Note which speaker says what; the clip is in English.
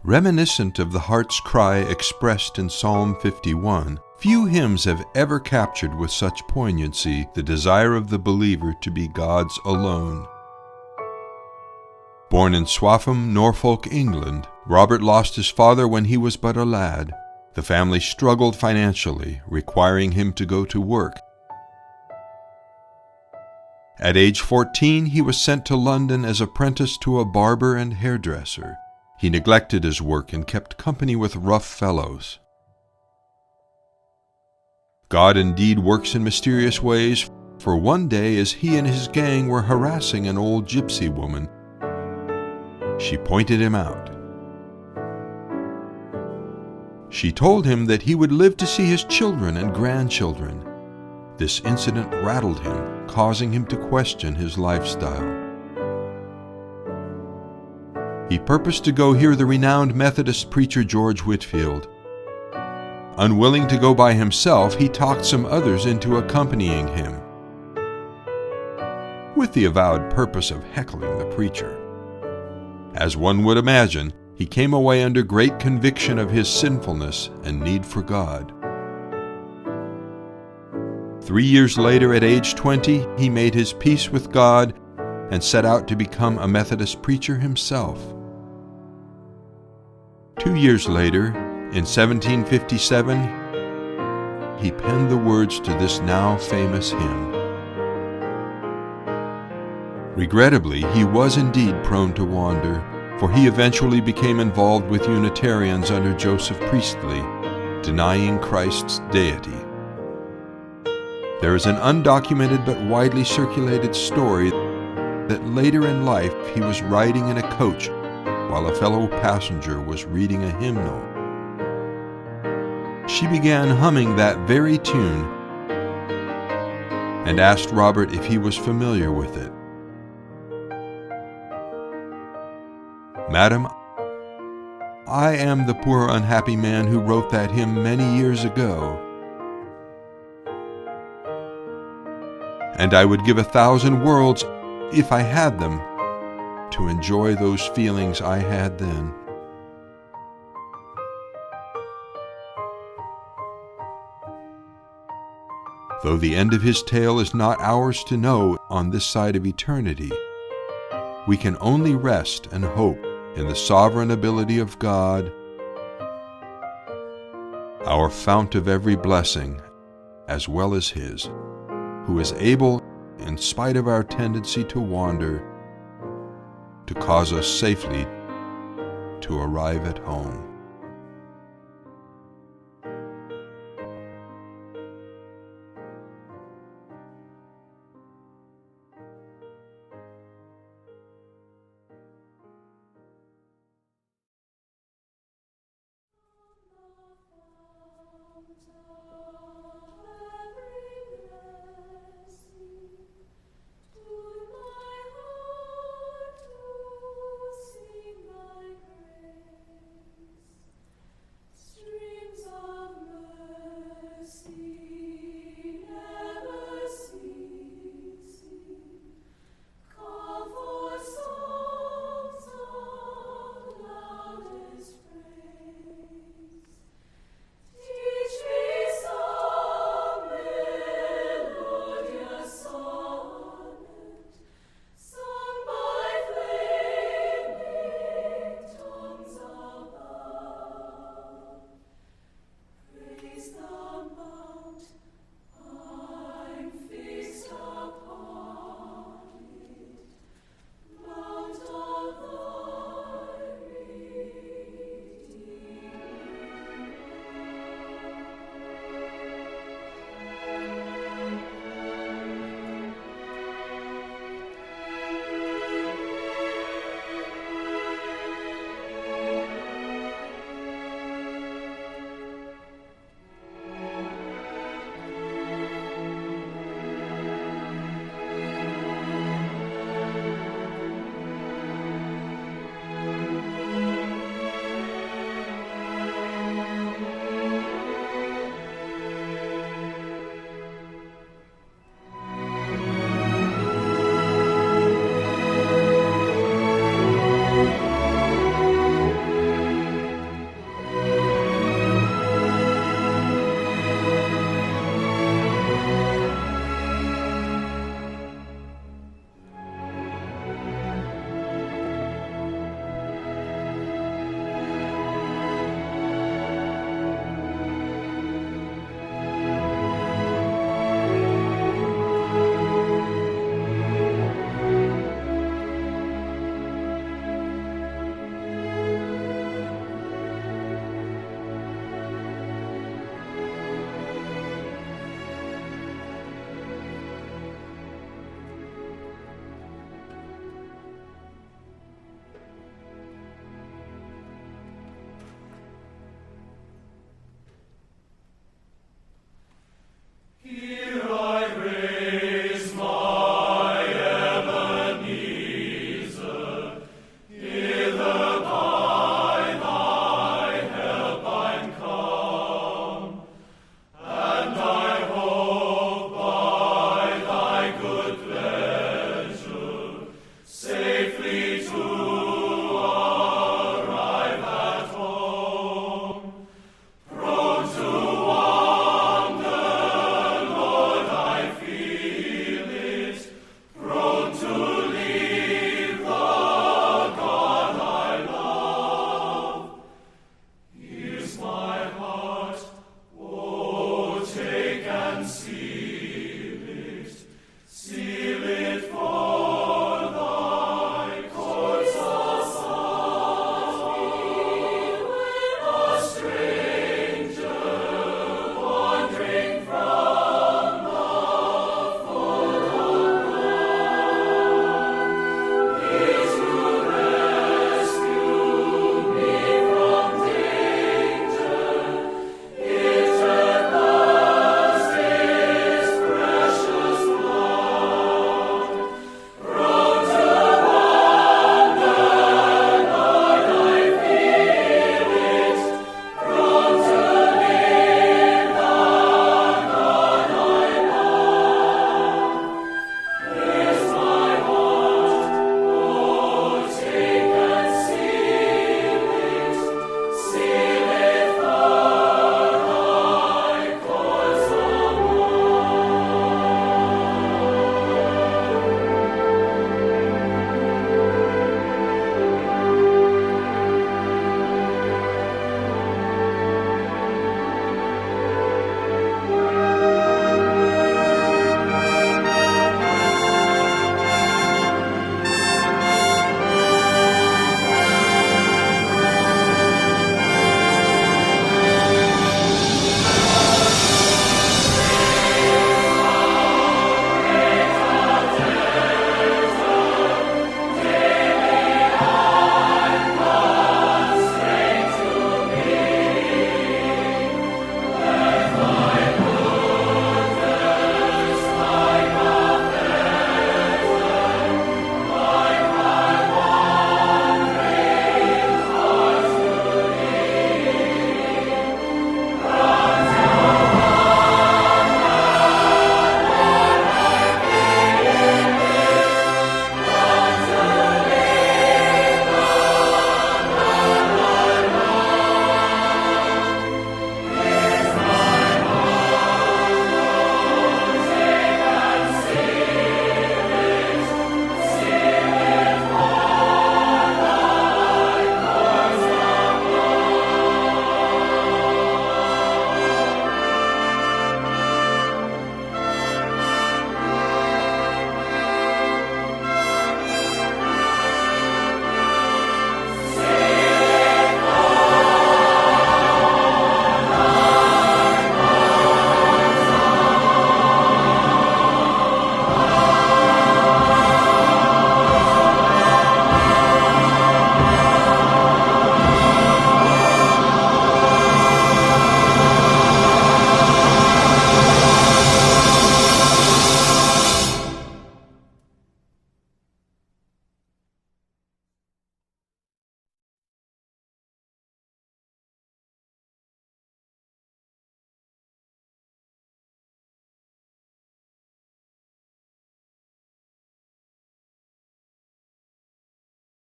Speaker 1: Reminiscent of the heart's cry expressed in Psalm 51, few hymns have ever captured with such poignancy the desire of the believer to be God's alone. Born in Swaffham, Norfolk, England, Robert lost his father when he was but a lad. The family struggled financially, requiring him to go to work. At age 14, he was sent to London as apprentice to a barber and hairdresser. He neglected his work and kept company with rough fellows. God indeed works in mysterious ways, for one day as he and his gang were harassing an old gypsy woman, she pointed him out. She told him that he would live to see his children and grandchildren. This incident rattled him, causing him to question his lifestyle. He purposed to go hear the renowned Methodist preacher George Whitefield. Unwilling to go by himself, he talked some others into accompanying him, with the avowed purpose of heckling the preacher. As one would imagine, he came away under great conviction of his sinfulness and need for God. 3 years later, at age 20, he made his peace with God and set out to become a Methodist preacher himself. 2 years later, in 1757, he penned the words to this now famous hymn. Regrettably, he was indeed prone to wander, for he eventually became involved with Unitarians under Joseph Priestley, denying Christ's deity. There is an undocumented but widely circulated story that later in life he was riding in a coach while a fellow passenger was reading a hymnal. She began humming that very tune and asked Robert if he was familiar with it. "Madam, I am the poor unhappy man who wrote that hymn many years ago, and I would give 1,000 worlds, if I had them, to enjoy those feelings I had then." Though the end of his tale is not ours to know on this side of eternity, we can only rest and hope in the sovereign ability of God, our fount of every blessing, as well as His, who is able, in spite of our tendency to wander, to cause us safely to arrive at home.